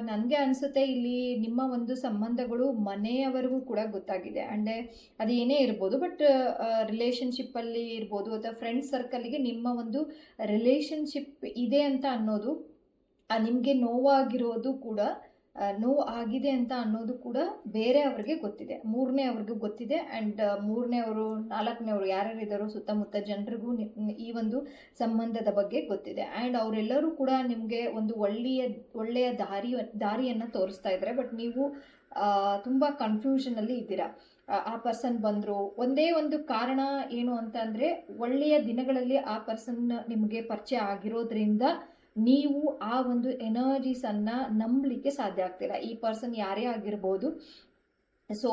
ನನಗೆ ಅನಿಸುತ್ತೆ ಇಲ್ಲಿ ನಿಮ್ಮ ಒಂದು ಸಂಬಂಧಗಳು ಮನೆಯವರೆಗೂ ಕೂಡ ಗೊತ್ತಾಗಿದೆ. ಆ್ಯಂಡ್ ಅದು ಏನೇ ಇರ್ಬೋದು, ಬಟ್ ರಿಲೇಷನ್ಶಿಪ್ಪಲ್ಲಿ ಇರ್ಬೋದು ಅಥವಾ ಫ್ರೆಂಡ್ಸ್ ಸರ್ಕಲ್ಗೆ ನಿಮ್ಮ ಒಂದು ರಿಲೇಷನ್ಶಿಪ್ ಇದೆ ಅಂತ ಅನ್ನೋದು, ನಿಮಗೆ ನೋವಾಗಿರೋದು ಕೂಡ, ನೋವು ಆಗಿದೆ ಅಂತ ಅನ್ನೋದು ಕೂಡ ಬೇರೆ ಅವ್ರಿಗೆ ಗೊತ್ತಿದೆ, ಮೂರನೇ ಅವ್ರಿಗೂ ಗೊತ್ತಿದೆ. ಆ್ಯಂಡ್ ಮೂರನೇವರು, ನಾಲ್ಕನೇವರು ಯಾರ್ಯಾರಿದ್ದಾರೋ ಸುತ್ತಮುತ್ತ ಜನರಿಗೂ ಈ ಒಂದು ಸಂಬಂಧದ ಬಗ್ಗೆ ಗೊತ್ತಿದೆ. ಆ್ಯಂಡ್ ಅವರೆಲ್ಲರೂ ಕೂಡ ನಿಮಗೆ ಒಂದು ಒಳ್ಳೆಯ ದಾರಿಯನ್ನು ತೋರಿಸ್ತಾ ಇದ್ದಾರೆ. ಬಟ್ ನೀವು ತುಂಬ ಕನ್ಫ್ಯೂಷನಲ್ಲಿ ಇದ್ದೀರಾ. ಆ ಪರ್ಸನ್ ಬಂದರು, ಒಂದೇ ಒಂದು ಕಾರಣ ಏನು ಅಂತ ಅಂದರೆ, ಒಳ್ಳೆಯ ದಿನಗಳಲ್ಲಿ ಆ ಪರ್ಸನ್ ನಿಮಗೆ ಪರಿಚಯ ಆಗಿರೋದ್ರಿಂದ ನೀವು ಆ ಒಂದು ಎನರ್ಜೀಸನ್ನು ನಂಬಲಿಕ್ಕೆ ಸಾಧ್ಯ ಆಗ್ತೀರಾ. ಈ ಪರ್ಸನ್ ಯಾರೇ ಆಗಿರ್ಬೋದು. ಸೊ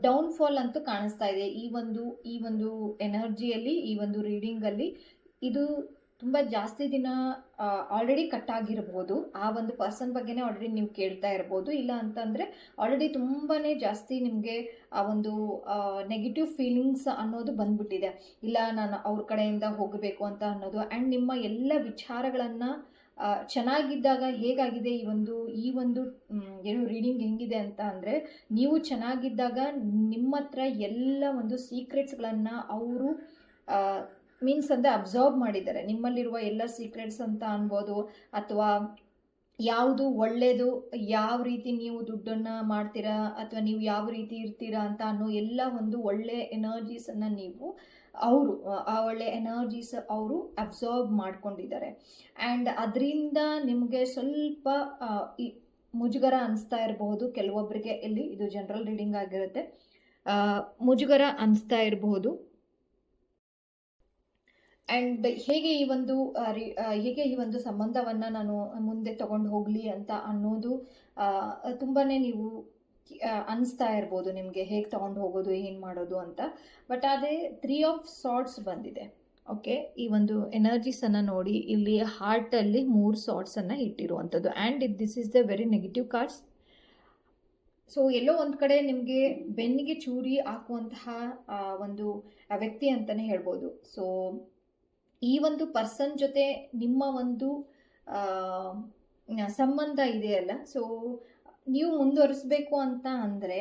ಡೌನ್ಫಾಲ್ ಅಂತೂ ಕಾಣಿಸ್ತಾ ಇದೆ ಈ ಒಂದು ಎನರ್ಜಿಯಲ್ಲಿ, ಈ ಒಂದು ರೀಡಿಂಗಲ್ಲಿ. ಇದು ತುಂಬ ಜಾಸ್ತಿ ದಿನ ಆಲ್ರೆಡಿ ಕಟ್ ಆಗಿರ್ಬೋದು, ಆ ಒಂದು ಪರ್ಸನ್ ಬಗ್ಗೆನೇ ಆಲ್ರೆಡಿ ನೀವು ಕೇಳ್ತಾ ಇರ್ಬೋದು. ಇಲ್ಲ ಅಂತಂದರೆ ಆಲ್ರೆಡಿ ತುಂಬಾ ಜಾಸ್ತಿ ನಿಮಗೆ ಆ ಒಂದು ನೆಗೆಟಿವ್ ಫೀಲಿಂಗ್ಸ್ ಅನ್ನೋದು ಬಂದ್ಬಿಟ್ಟಿದೆ. ಇಲ್ಲ, ನಾನು ಅವ್ರ ಕಡೆಯಿಂದ ಹೋಗಬೇಕು ಅಂತ ಅನ್ನೋದು. ಆ್ಯಂಡ್ ನಿಮ್ಮ ಎಲ್ಲ ವಿಚಾರಗಳನ್ನು ಚೆನ್ನಾಗಿದ್ದಾಗ ಹೇಗಾಗಿದೆ ಈ ಒಂದು ಏನು ರೀಡಿಂಗ್ ಹೆಂಗಿದೆ ಅಂತ ಅಂದರೆ, ನೀವು ಚೆನ್ನಾಗಿದ್ದಾಗ ನಿಮ್ಮ ಹತ್ರ ಎಲ್ಲ ಒಂದು ಸೀಕ್ರೆಟ್ಸ್ಗಳನ್ನು ಅವರು ಮೀನ್ಸ್ ಅಂದರೆ ಅಬ್ಸರ್ವ್ ಮಾಡಿದ್ದಾರೆ, ನಿಮ್ಮಲ್ಲಿರುವ ಎಲ್ಲ ಸೀಕ್ರೆಟ್ಸ್ ಅಂತ ಅನ್ಬೋದು. ಅಥವಾ ಯಾವುದು ಒಳ್ಳೆಯದು, ಯಾವ ರೀತಿ ನೀವು ದುಡ್ಡನ್ನು ಮಾಡ್ತೀರಾ, ಅಥವಾ ನೀವು ಯಾವ ರೀತಿ ಇರ್ತೀರಾ ಅಂತ ಅನ್ನೋ ಎಲ್ಲ ಒಂದು ಒಳ್ಳೆಯ ಎನರ್ಜೀಸನ್ನು ಆ ಒಳ್ಳೆ ಎನರ್ಜೀಸ್ ಅವರು ಅಬ್ಸರ್ವ್ ಮಾಡ್ಕೊಂಡಿದ್ದಾರೆ. ಆ್ಯಂಡ್ ಅದರಿಂದ ನಿಮಗೆ ಸ್ವಲ್ಪ ಮುಜುಗರ ಅನಿಸ್ತಾ ಇರಬಹುದು ಕೆಲವೊಬ್ಬರಿಗೆ. ಇದು ಜನರಲ್ ರೀಡಿಂಗ್ ಆಗಿರುತ್ತೆ, ಮುಜುಗರ ಅನಿಸ್ತಾ ಇರಬಹುದು. ಆ್ಯಂಡ್ ಹೇಗೆ ಈ ಒಂದು ಸಂಬಂಧವನ್ನು ನಾನು ಮುಂದೆ ತಗೊಂಡು ಹೋಗಲಿ ಅಂತ ಅನ್ನೋದು ತುಂಬಾ ನೀವು ಅನಿಸ್ತಾ ಇರ್ಬೋದು ನಿಮಗೆ, ಹೇಗೆ ತೊಗೊಂಡು ಹೋಗೋದು, ಏನು ಮಾಡೋದು ಅಂತ. ಬಟ್ ಅದೇ 3 ಆಫ್ ಸಾರ್ಟ್ಸ್ ಬಂದಿದೆ. ಓಕೆ, ಈ ಒಂದು ಎನರ್ಜೀಸನ್ನು ನೋಡಿ, ಇಲ್ಲಿ ಹಾರ್ಟಲ್ಲಿ 3 ಸಾರ್ಟ್ಸನ್ನು ಇಟ್ಟಿರುವಂಥದ್ದು. And this is the very negative cards. So ಎಲ್ಲೋ ಒಂದು ಕಡೆ ನಿಮಗೆ ಬೆನ್ನಿಗೆ ಚೂರಿ ಹಾಕುವಂತಹ ಒಂದು ವ್ಯಕ್ತಿ ಅಂತಲೇ ಹೇಳ್ಬೋದು. ಸೊ ಈ ಒಂದು ಪರ್ಸನ್ ಜೊತೆ ನಿಮ್ಮ ಒಂದು ಸಂಬಂಧ ಇದೆಯಲ್ಲ, ಸೊ ನೀವು ಮುಂದುವರಿಸಬೇಕು ಅಂತ ಅಂದರೆ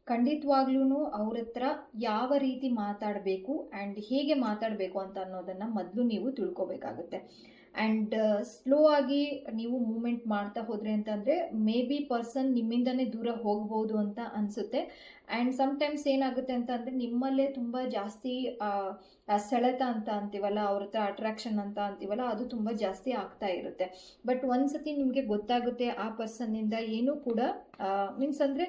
ಖಂಡಿತವಾಗ್ಲೂ ಅವ್ರ ಹತ್ರ ಯಾವ ರೀತಿ ಮಾತಾಡಬೇಕು ಆ್ಯಂಡ್ ಹೇಗೆ ಮಾತಾಡಬೇಕು ಅಂತ ಅನ್ನೋದನ್ನು ಮೊದಲು ನೀವು ತಿಳ್ಕೊಬೇಕಾಗುತ್ತೆ. ಆ್ಯಂಡ್ ಸ್ಲೋ ಆಗಿ ನೀವು ಮೂಮೆಂಟ್ ಮಾಡ್ತಾ ಹೋದ್ರಿ ಅಂತಂದರೆ ಮೇ ಬಿ ಪರ್ಸನ್ ನಿಮ್ಮಿಂದನೇ ದೂರ ಹೋಗ್ಬೋದು ಅಂತ ಅನಿಸುತ್ತೆ. ಆ್ಯಂಡ್ ಸಮ್ಟೈಮ್ಸ್ ಏನಾಗುತ್ತೆ ಅಂತ ಅಂದರೆ ನಿಮ್ಮಲ್ಲೇ ತುಂಬ ಜಾಸ್ತಿ ಸೆಳೆತ ಅಂತ ಅಂತೀವಲ್ಲ, ಅವ್ರ ಹತ್ರ ಅಟ್ರಾಕ್ಷನ್ ಅಂತ ಅಂತೀವಲ್ಲ, ಅದು ತುಂಬ ಜಾಸ್ತಿ ಆಗ್ತಾ ಇರುತ್ತೆ. ಬಟ್ ಒಂದ್ಸತಿ ನಿಮಗೆ ಗೊತ್ತಾಗುತ್ತೆ ಆ ಪರ್ಸನ್ನಿಂದ ಏನೂ ಕೂಡ ಮೀನ್ಸ್ ಅಂದರೆ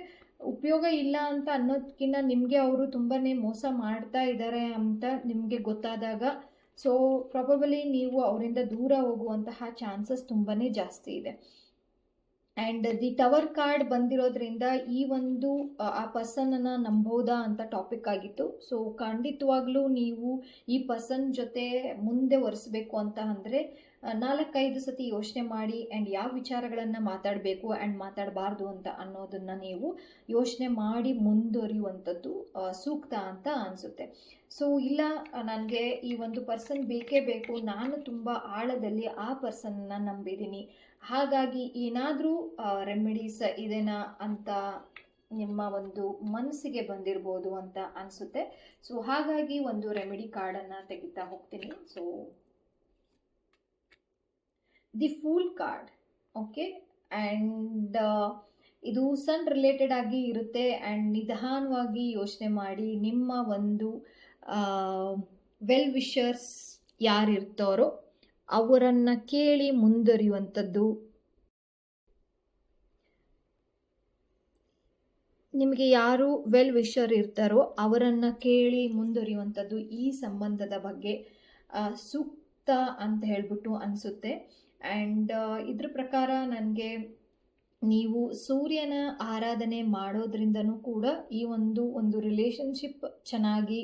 ಉಪಯೋಗ ಇಲ್ಲ ಅಂತ ಅನ್ನೋದಕ್ಕಿಂತ ನಿಮಗೆ ಅವರು ತುಂಬಾ ಮೋಸ ಮಾಡ್ತಾ ಇದ್ದಾರೆ ಅಂತ ನಿಮಗೆ ಗೊತ್ತಾದಾಗ ಸೊ ಪ್ರಾಬಬಲಿ ನೀವು ಅವರಿಂದ ದೂರ ಹೋಗುವಂತಹ ಚಾನ್ಸಸ್ ತುಂಬಾ ಜಾಸ್ತಿ ಇದೆ. ಆ್ಯಂಡ್ ದಿ ಟವರ್ ಕಾರ್ಡ್ ಬಂದಿರೋದ್ರಿಂದ ಈ ಒಂದು ಆ ಪರ್ಸನನ್ನು ನಂಬೋದಾ ಅಂತ ಟಾಪಿಕ್ ಆಗಿತ್ತು. ಸೊ ಖಂಡಿತವಾಗ್ಲೂ ನೀವು ಈ ಪರ್ಸನ್ ಜೊತೆ ಮುಂದೆ ಒರೆಸಬೇಕು ಅಂತ ಅಂದರೆ 4-5 ಸತಿ ಯೋಚನೆ ಮಾಡಿ ಆ್ಯಂಡ್ ಯಾವ ವಿಚಾರಗಳನ್ನು ಮಾತಾಡಬೇಕು ಆ್ಯಂಡ್ ಮಾತಾಡಬಾರ್ದು ಅಂತ ಅನ್ನೋದನ್ನು ನೀವು ಯೋಚನೆ ಮಾಡಿ ಮುಂದುವರಿಯುವಂಥದ್ದು ಸೂಕ್ತ ಅಂತ ಅನಿಸುತ್ತೆ. ಸೊ ಇಲ್ಲ, ನನಗೆ ಈ ಒಂದು ಪರ್ಸನ್ ಬೇಕೇ ಬೇಕು, ನಾನು ತುಂಬ ಆಳದಲ್ಲಿ ಆ ಪರ್ಸನ್ನ ನಂಬಿದ್ದೀನಿ, ಹಾಗಾಗಿ ಏನಾದರೂ ರೆಮಿಡೀಸ್ ಇದೆನಾ ಅಂತ ನಿಮ್ಮ ಒಂದು ಮನಸ್ಸಿಗೆ ಬಂದಿರ್ಬೋದು ಅಂತ ಅನಿಸುತ್ತೆ. ಸೊ ಹಾಗಾಗಿ ಒಂದು ರೆಮಿಡಿ ಕಾರ್ಡನ್ನು ತೆಗಿತಾ ಹೋಗ್ತೀನಿ. So the pool card, okay. And ಇದು ಸನ್ ರಿಲೇಟೆಡ್ ಆಗಿ ಇರುತ್ತೆ. ಆ್ಯಂಡ್ ನಿಧಾನವಾಗಿ ಯೋಚನೆ ಮಾಡಿ ನಿಮ್ಮ ಒಂದು ವೆಲ್ ವಿಷರ್ಸ್ ಯಾರಿರ್ತಾರೋ ಅವರನ್ನು ಕೇಳಿ ಮುಂದುವರಿಯುವಂಥದ್ದು. ನಿಮಗೆ ಯಾರು ವೆಲ್ ವಿಷರ್ ಇರ್ತಾರೋ ಅವರನ್ನು ಕೇಳಿ ಮುಂದುವರಿಯುವಂಥದ್ದು ಈ ಸಂಬಂಧದ ಬಗ್ಗೆ ಸೂಕ್ತ ಅಂತ ಹೇಳ್ಬಿಟ್ಟು ಅನಿಸುತ್ತೆ. ಆ್ಯಂಡ್ ಇದ್ರ ಪ್ರಕಾರ ನನಗೆ ನೀವು ಸೂರ್ಯನ ಆರಾಧನೆ ಮಾಡೋದ್ರಿಂದನೂ ಕೂಡ ಈ ಒಂದು ರಿಲೇಷನ್ಶಿಪ್ ಚೆನ್ನಾಗಿ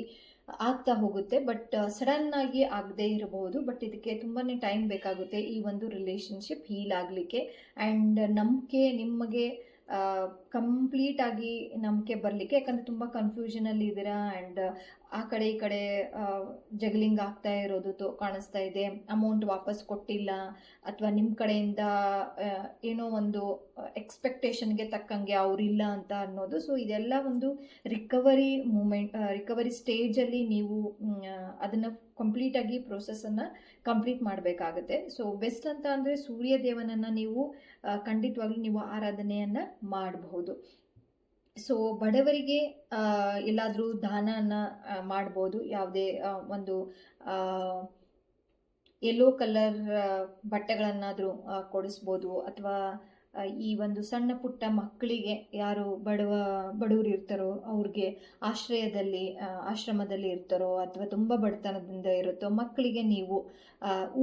ಆಗ್ತಾ ಹೋಗುತ್ತೆ. ಬಟ್ ಸಡನ್ನಾಗಿ ಆಗದೇ ಇರಬಹುದು, ಬಟ್ ಇದಕ್ಕೆ ತುಂಬಾ ಟೈಮ್ ಬೇಕಾಗುತ್ತೆ ಈ ಒಂದು ರಿಲೇಷನ್ಶಿಪ್ ಹೀಲ್ ಆಗಲಿಕ್ಕೆ. ಆ್ಯಂಡ್ ನಂಬಿಕೆ ನಿಮಗೆ ಕಂಪ್ಲೀಟಾಗಿ ನಂಬಿಕೆ ಬರಲಿಕ್ಕೆ, ಯಾಕಂದರೆ ತುಂಬ ಕನ್ಫ್ಯೂಷನಲ್ಲಿ ಇದ್ದೀರಾ ಆ್ಯಂಡ್ ಆ ಕಡೆ ಈ ಕಡೆ ಜಗ್ಲಿಂಗ್ ಆಗ್ತಾ ಇರೋದು ಕಾಣಿಸ್ತಾ ಇದೆ. ಅಮೌಂಟ್ ವಾಪಸ್ ಕೊಟ್ಟಿಲ್ಲ ಅಥವಾ ನಿಮ್ಮ ಕಡೆಯಿಂದ ಏನೋ ಒಂದು ಎಕ್ಸ್ಪೆಕ್ಟೇಷನ್ಗೆ ತಕ್ಕಂಗೆ ಅವರಿಲ್ಲ ಅಂತ ಅನ್ನೋದು. ಸೊ ಇದೆಲ್ಲ ಒಂದು ರಿಕವರಿ ಸ್ಟೇಜಲ್ಲಿ ನೀವು ಅದನ್ನು ಕಂಪ್ಲೀಟಾಗಿ ಪ್ರೋಸೆಸ್ಸನ್ನು ಕಂಪ್ಲೀಟ್ ಮಾಡಬೇಕಾಗುತ್ತೆ. ಸೊ ಬೆಸ್ಟ್ ಅಂತ ಅಂದರೆ ಸೂರ್ಯ ದೇವನನ್ನು ನೀವು ಖಂಡಿತವಾಗ್ಲೂ ನೀವು ಆರಾಧನೆಯನ್ನು ಮಾಡಬಹುದು. ಸೊ ಬಡವರಿಗೆ ಎಲ್ಲಾದರೂ ದಾನನ ಮಾಡ್ಬೋದು. ಯಾವುದೇ ಒಂದು ಯೆಲ್ಲೋ ಕಲರ್ ಬಟ್ಟೆಗಳನ್ನಾದರೂ ಕೊಡಿಸ್ಬೋದು, ಅಥವಾ ಈ ಒಂದು ಸಣ್ಣ ಪುಟ್ಟ ಮಕ್ಕಳಿಗೆ ಯಾರು ಬಡವರು ಇರ್ತಾರೋ ಅವ್ರಿಗೆ ಆಶ್ರಮದಲ್ಲಿ ಇರ್ತಾರೋ ಅಥವಾ ತುಂಬ ಬಡತನದಿಂದ ಇರುತ್ತೋ ಮಕ್ಕಳಿಗೆ ನೀವು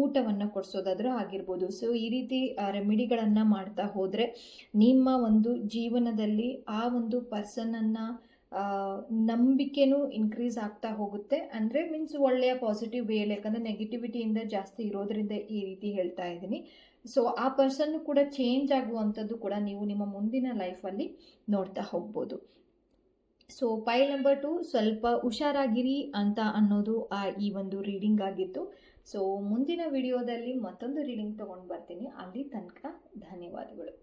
ಊಟವನ್ನು ಕೊಡಿಸೋದಾದ್ರೂ ಆಗಿರ್ಬೋದು. ಸೊ ಈ ರೀತಿ ರೆಮಿಡಿಗಳನ್ನು ಮಾಡ್ತಾ ಹೋದರೆ ನಿಮ್ಮ ಒಂದು ಜೀವನದಲ್ಲಿ ಆ ಒಂದು ಪರ್ಸನನ್ನು ನಂಬಿಕೆನೂ ಇನ್ಕ್ರೀಸ್ ಆಗ್ತಾ ಹೋಗುತ್ತೆ. ಅಂದರೆ ಮೀನ್ಸ್ ಒಳ್ಳೆಯ ಪಾಸಿಟಿವ್ ವೇಯಲ್ಲಿ, ಯಾಕಂದರೆ ನೆಗೆಟಿವಿಟಿಯಿಂದ ಜಾಸ್ತಿ ಇರೋದ್ರಿಂದ ಈ ರೀತಿ ಹೇಳ್ತಾ ಇದ್ದೀನಿ. ಸೊ ಆ ಪರ್ಸನ್ನು ಕೂಡ ಚೇಂಜ್ ಆಗುವಂಥದ್ದು ಕೂಡ ನೀವು ನಿಮ್ಮ ಮುಂದಿನ ಲೈಫಲ್ಲಿ ನೋಡ್ತಾ ಹೋಗ್ಬೋದು. ಸೊ ಪೈಲ್ ನಂಬರ್ 2 ಸ್ವಲ್ಪ ಹುಷಾರಾಗಿರಿ ಅಂತ ಅನ್ನೋದು ಈ ಒಂದು ರೀಡಿಂಗ್ ಆಗಿತ್ತು. ಸೊ ಮುಂದಿನ ವಿಡಿಯೋದಲ್ಲಿ ಮತ್ತೊಂದು ರೀಡಿಂಗ್ ತೊಗೊಂಡು ಬರ್ತೀನಿ. ಅಲ್ಲಿ ತನಕ ಧನ್ಯವಾದಗಳು.